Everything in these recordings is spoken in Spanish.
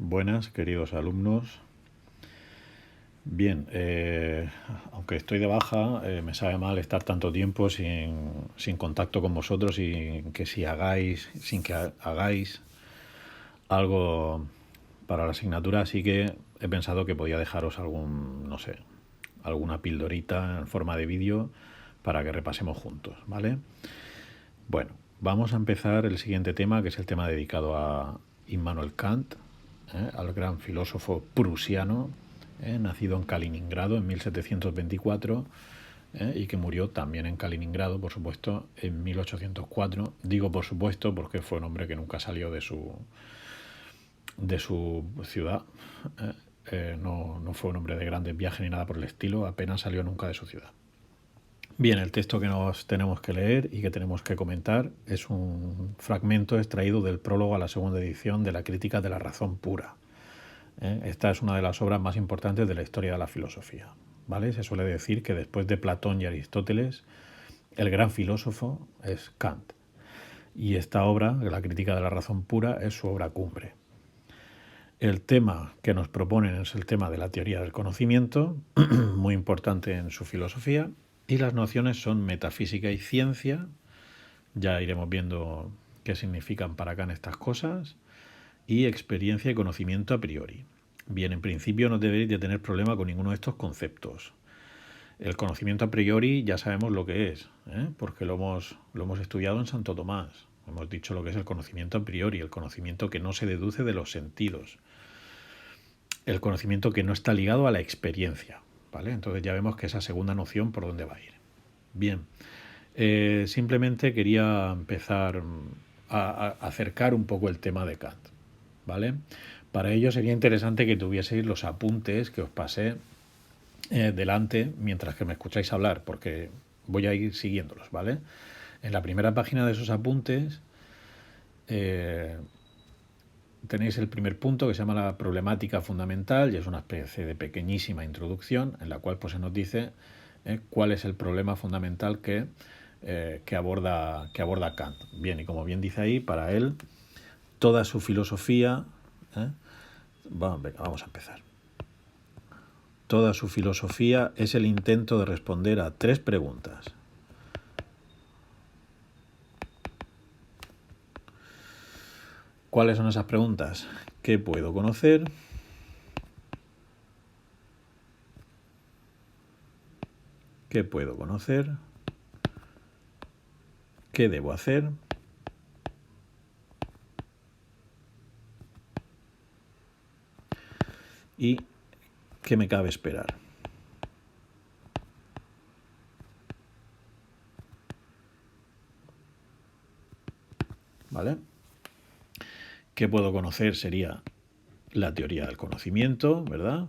Buenas, queridos alumnos. Bien, aunque estoy de baja, me sabe mal estar tanto tiempo sin contacto con vosotros y sin que hagáis algo para la asignatura, así que he pensado que podía dejaros no sé, alguna pildorita en forma de vídeo para que repasemos juntos, ¿vale? Bueno, vamos a empezar el siguiente tema, que es el tema dedicado a Immanuel Kant, al gran filósofo prusiano, nacido en Kaliningrado en 1724 y que murió también en Kaliningrado, por supuesto, en 1804. Digo por supuesto porque fue un hombre que nunca salió de su ciudad. No fue un hombre de grandes viajes ni nada por el estilo, apenas salió nunca de su ciudad. Bien, el texto que nos tenemos que leer y que tenemos que comentar es un fragmento extraído del prólogo a la segunda edición de la Crítica de la Razón Pura. Esta es una de las obras más importantes de la historia de la filosofía, ¿vale? Se suele decir que después de Platón y Aristóteles, el gran filósofo es Kant. Y esta obra, la Crítica de la Razón Pura, es su obra cumbre. El tema que nos proponen es el tema de la teoría del conocimiento, muy importante en su filosofía, y las nociones son metafísica y ciencia. Ya iremos viendo qué significan para Kant estas cosas, y experiencia y conocimiento a priori. Bien, en principio no deberéis de tener problema con ninguno de estos conceptos. El conocimiento a priori ya sabemos lo que es, porque lo hemos estudiado en Santo Tomás. Hemos dicho lo que es el conocimiento a priori, el conocimiento que no se deduce de los sentidos, el conocimiento que no está ligado a la experiencia, ¿vale? Entonces ya vemos que esa segunda noción por dónde va a ir. Bien, simplemente quería empezar a acercar un poco el tema de Kant, ¿vale? Para ello sería interesante que tuvieseis los apuntes que os pasé delante mientras que me escucháis hablar, porque voy a ir siguiéndolos, ¿vale? En la primera página de esos apuntes tenéis el primer punto que se llama la problemática fundamental y es una especie de pequeñísima introducción en la cual pues, se nos dice cuál es el problema fundamental que aborda Kant. Bien, y como bien dice ahí, para él toda su filosofía... vamos a empezar. Toda su filosofía es el intento de responder a tres preguntas. ¿Cuáles son esas preguntas? ¿Qué puedo conocer? ¿Qué puedo conocer? ¿Qué debo hacer? ¿Y qué me cabe esperar? ¿Vale? ¿Qué puedo conocer? Sería la teoría del conocimiento, ¿verdad?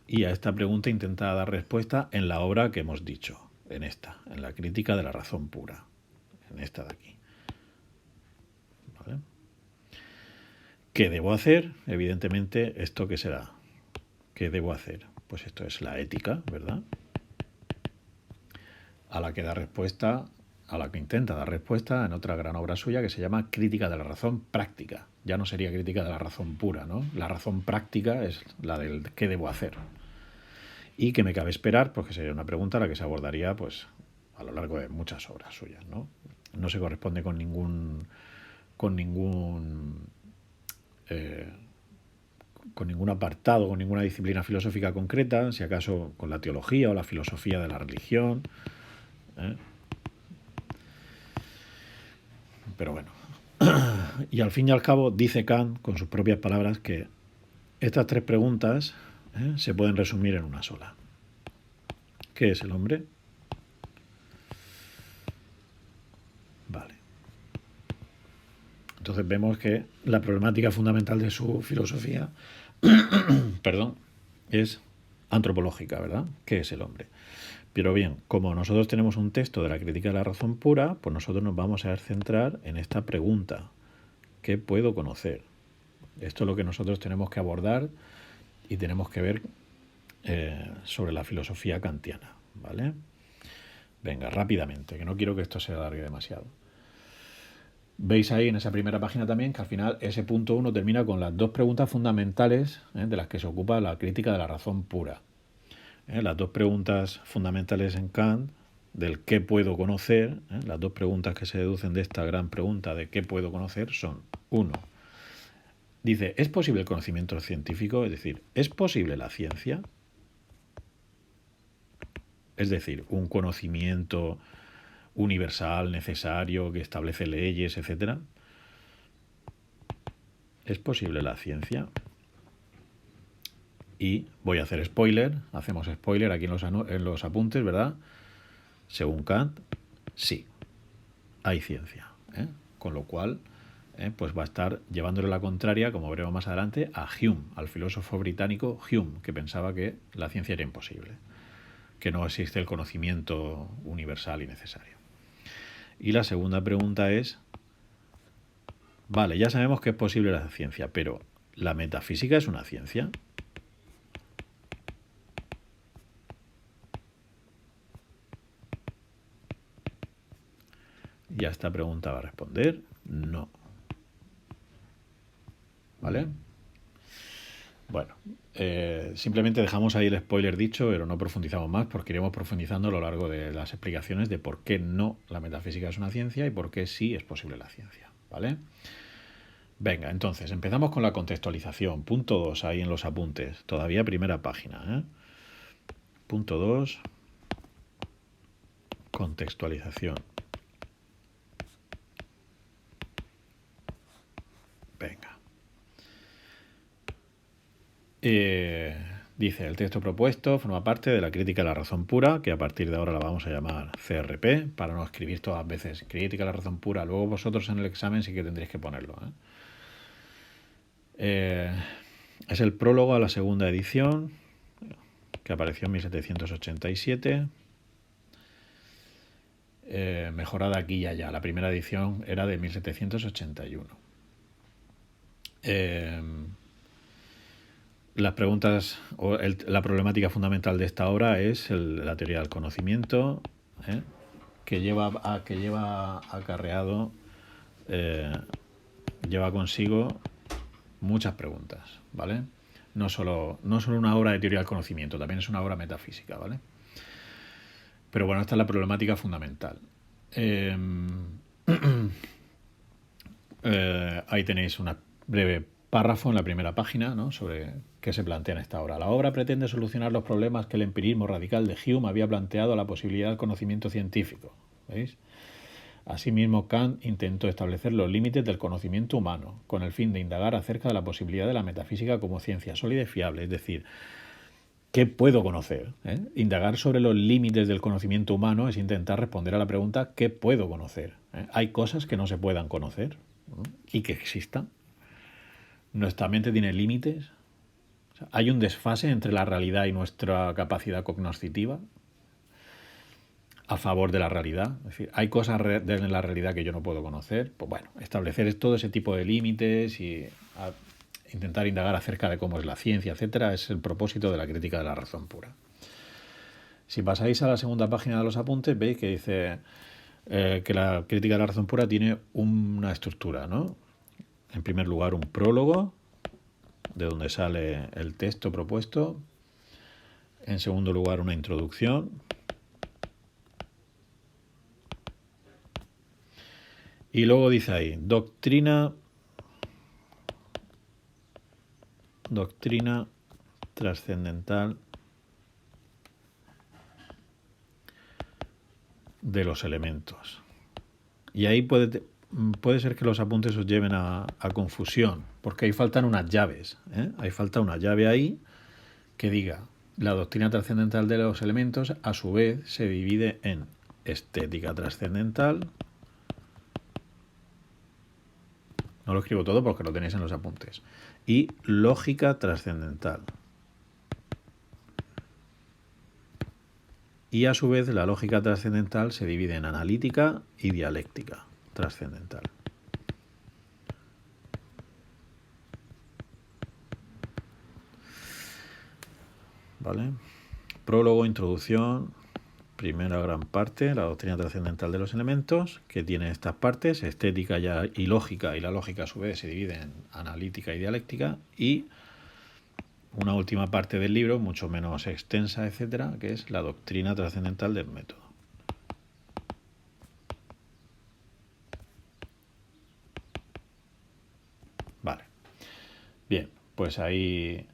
Y a esta pregunta intenta dar respuesta en la obra que hemos dicho, en la Crítica de la Razón Pura, en esta de aquí. ¿Vale? ¿Qué debo hacer? Evidentemente, ¿esto qué será? ¿Qué debo hacer? Pues esto es la ética, ¿verdad? A la que intenta dar respuesta en otra gran obra suya que se llama Crítica de la Razón Práctica. Ya no sería crítica de la razón pura, ¿no? La razón práctica es la del qué debo hacer. ¿Y qué me cabe esperar? Pues que sería una pregunta a la que se abordaría pues, a lo largo de muchas obras suyas, ¿no? No se corresponde con ningún apartado, con ninguna disciplina filosófica concreta, si acaso con la teología o la filosofía de la religión. Pero bueno. Y al fin y al cabo dice Kant, con sus propias palabras, que estas tres preguntas se pueden resumir en una sola. ¿Qué es el hombre? Vale. Entonces vemos que la problemática fundamental de su filosofía perdón, es antropológica, ¿verdad? ¿Qué es el hombre? Pero bien, como nosotros tenemos un texto de la Crítica de la Razón Pura, pues nosotros nos vamos a centrar en esta pregunta. ¿Qué puedo conocer? Esto es lo que nosotros tenemos que abordar y tenemos que ver sobre la filosofía kantiana, ¿vale? Venga, rápidamente, que no quiero que esto se alargue demasiado. Veis ahí en esa primera página también que al final ese punto 1 termina con las dos preguntas fundamentales de las que se ocupa la crítica de la razón pura. Las dos preguntas fundamentales en Kant del qué puedo conocer, las dos preguntas que se deducen de esta gran pregunta de qué puedo conocer son, uno, dice, ¿es posible el conocimiento científico? Es decir, ¿es posible la ciencia? Es decir, un conocimiento universal, necesario, que establece leyes, etcétera. ¿Es posible la ciencia? Y voy a hacer spoiler, hacemos spoiler aquí en los apuntes, ¿verdad? Según Kant, sí, hay ciencia. Con lo cual, pues va a estar llevándole la contraria, como veremos más adelante, a Hume, al filósofo británico Hume, que pensaba que la ciencia era imposible, que no existe el conocimiento universal y necesario. Y la segunda pregunta es, vale, ya sabemos que es posible la ciencia, pero ¿la metafísica es una ciencia? Y a esta pregunta va a responder no. ¿Vale? Bueno, simplemente dejamos ahí el spoiler dicho, pero no profundizamos más porque iremos profundizando a lo largo de las explicaciones de por qué no la metafísica es una ciencia y por qué sí es posible la ciencia. ¿Vale? Venga, entonces empezamos con la contextualización. Punto 2 ahí en los apuntes. Todavía primera página. Punto 2. Contextualización. Venga. Dice, el texto propuesto forma parte de la crítica a la razón pura, que a partir de ahora la vamos a llamar CRP, para no escribir todas veces crítica a la razón pura. Luego vosotros en el examen sí que tendréis que ponerlo. Es el prólogo a la segunda edición, que apareció en 1787. Mejorada aquí y allá. La primera edición era de 1781. Las preguntas o la problemática fundamental de esta obra es la teoría del conocimiento, que lleva acarreado, lleva consigo muchas preguntas, ¿vale? No solo una obra de teoría del conocimiento, también es una obra metafísica, ¿vale? Pero bueno, esta es la problemática fundamental. Ahí tenéis un breve párrafo en la primera página, ¿no?, sobre qué se plantea en esta obra. La obra pretende solucionar los problemas que el empirismo radical de Hume había planteado a la posibilidad del conocimiento científico. ¿Veis? Asimismo, Kant intentó establecer los límites del conocimiento humano, con el fin de indagar acerca de la posibilidad de la metafísica como ciencia sólida y fiable, es decir, ¿qué puedo conocer? Indagar sobre los límites del conocimiento humano es intentar responder a la pregunta ¿qué puedo conocer? Hay cosas que no se puedan conocer y que existan. Nuestra mente tiene límites. O sea, hay un desfase entre la realidad y nuestra capacidad cognoscitiva a favor de la realidad. Es decir, hay cosas en la realidad que yo no puedo conocer. Pues bueno, establecer todo ese tipo de límites y intentar indagar acerca de cómo es la ciencia, etcétera, es el propósito de la crítica de la razón pura. Si pasáis a la segunda página de los apuntes, veis que dice que la crítica de la razón pura tiene una estructura, ¿no? En primer lugar, un prólogo, de donde sale el texto propuesto. En segundo lugar, una introducción. Y luego dice ahí, doctrina trascendental de los elementos. Y ahí puede ser que los apuntes os lleven a confusión, porque ahí faltan unas llaves. Ahí falta una llave ahí que diga, la doctrina trascendental de los elementos a su vez se divide en estética trascendental. No lo escribo todo porque lo tenéis en los apuntes. Y lógica trascendental. Y a su vez la lógica trascendental se divide en analítica y dialéctica trascendental. ¿Vale? Prólogo, introducción, primera gran parte, la doctrina trascendental de los elementos, que tiene estas partes, estética y lógica, y la lógica a su vez se divide en analítica y dialéctica, y una última parte del libro, mucho menos extensa, etcétera, que es la doctrina trascendental del método. Vale. Bien, pues ahí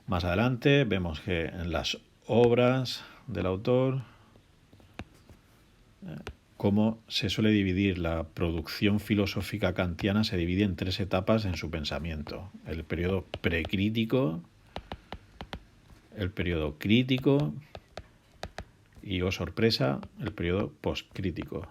más adelante vemos que en las obras del autor, cómo se suele dividir la producción filosófica kantiana, se divide en 3 etapas en su pensamiento: el periodo precrítico, el periodo crítico y, oh sorpresa, el periodo postcrítico.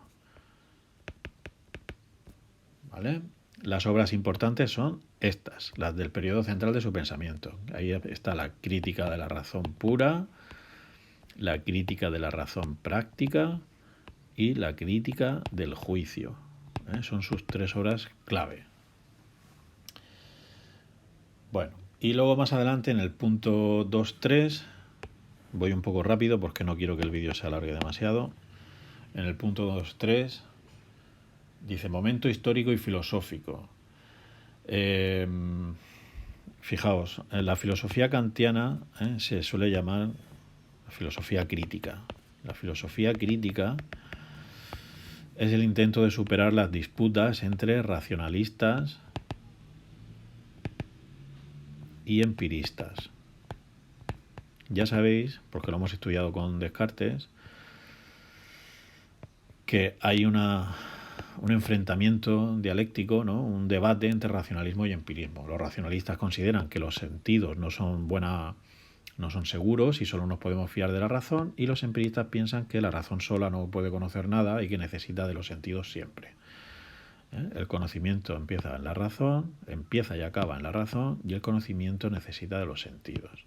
¿Vale? Las obras importantes son estas, las del periodo central de su pensamiento. Ahí está la crítica de la razón pura, la crítica de la razón práctica y la crítica del juicio. Son sus 3 obras clave. Bueno, y luego más adelante en el punto 2.3, voy un poco rápido porque no quiero que el vídeo se alargue demasiado. En el punto 2.3 dice momento histórico y filosófico. Fijaos, en la filosofía kantiana se suele llamar filosofía crítica. La filosofía crítica es el intento de superar las disputas entre racionalistas y empiristas. Ya sabéis, porque lo hemos estudiado con Descartes, que hay un enfrentamiento dialéctico, ¿no? Un debate entre racionalismo y empirismo. Los racionalistas consideran que los sentidos no son seguros y solo nos podemos fiar de la razón, y los empiristas piensan que la razón sola no puede conocer nada y que necesita de los sentidos siempre. El conocimiento empieza y acaba en la razón, y el conocimiento necesita de los sentidos.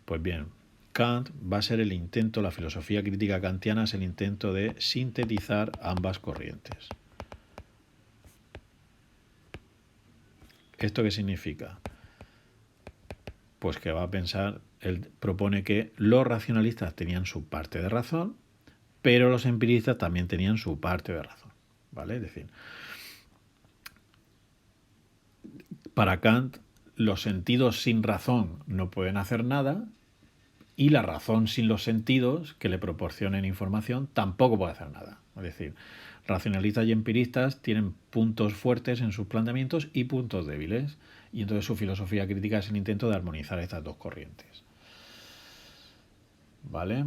Pues bien, Kant va a ser la filosofía crítica kantiana es el intento de sintetizar ambas corrientes. ¿Esto qué significa? Pues que va a pensar, él propone que los racionalistas tenían su parte de razón, pero los empiristas también tenían su parte de razón, ¿vale? Es decir, para Kant, los sentidos sin razón no pueden hacer nada, y la razón sin los sentidos que le proporcionen información tampoco puede hacer nada. Es decir, racionalistas y empiristas tienen puntos fuertes en sus planteamientos y puntos débiles, y entonces su filosofía crítica es el intento de armonizar estas dos corrientes. ¿Vale?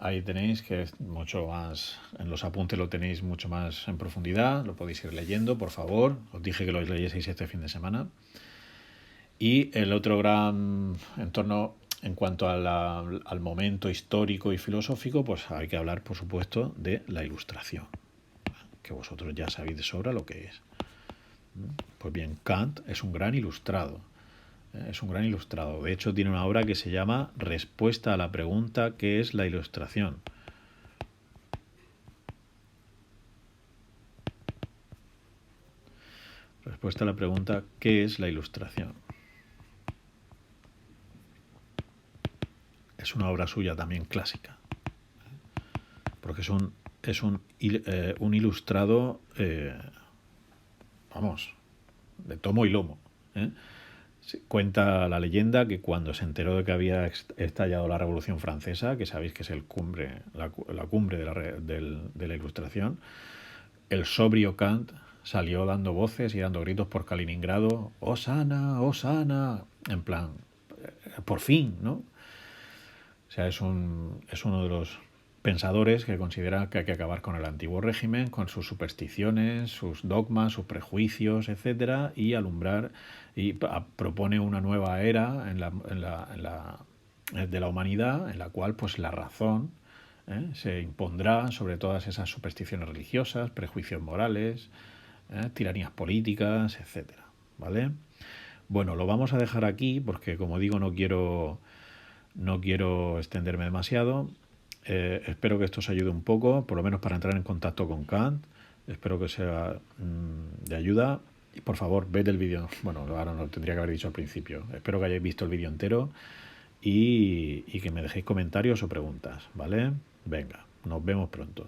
Ahí tenéis que es mucho más, en los apuntes lo tenéis mucho más en profundidad, lo podéis ir leyendo, por favor. Os dije que lo leyeseis este fin de semana. Y el otro gran entorno en cuanto al momento histórico y filosófico, pues hay que hablar, por supuesto, de la Ilustración, que vosotros ya sabéis de sobra lo que es. Pues bien, Kant es un gran ilustrado. Es un gran ilustrado. De hecho, tiene una obra que se llama Respuesta a la pregunta ¿qué es la Ilustración? Respuesta a la pregunta ¿qué es la Ilustración? Es una obra suya también clásica, porque es un ilustrado, de tomo y lomo. Cuenta la leyenda que cuando se enteró de que había estallado la Revolución Francesa, que sabéis que es la cumbre de la Ilustración, el sobrio Kant salió dando voces y dando gritos por Kaliningrado: ¡Hosana, Hosana! En plan, por fin, ¿no? O sea, es uno de los pensadores que considera que hay que acabar con el antiguo régimen, con sus supersticiones, sus dogmas, sus prejuicios, etcétera, y alumbrar y propone una nueva era de la humanidad, en la cual pues la razón se impondrá sobre todas esas supersticiones religiosas, prejuicios morales, tiranías políticas, etcétera, ¿vale? Bueno, lo vamos a dejar aquí porque, como digo, no quiero extenderme demasiado. Espero que esto os ayude un poco, por lo menos para entrar en contacto con Kant. Espero que sea de ayuda. Y por favor, ved el vídeo. Bueno, ahora no lo tendría que haber dicho al principio. Espero que hayáis visto el vídeo entero y que me dejéis comentarios o preguntas, ¿vale? Venga, nos vemos pronto.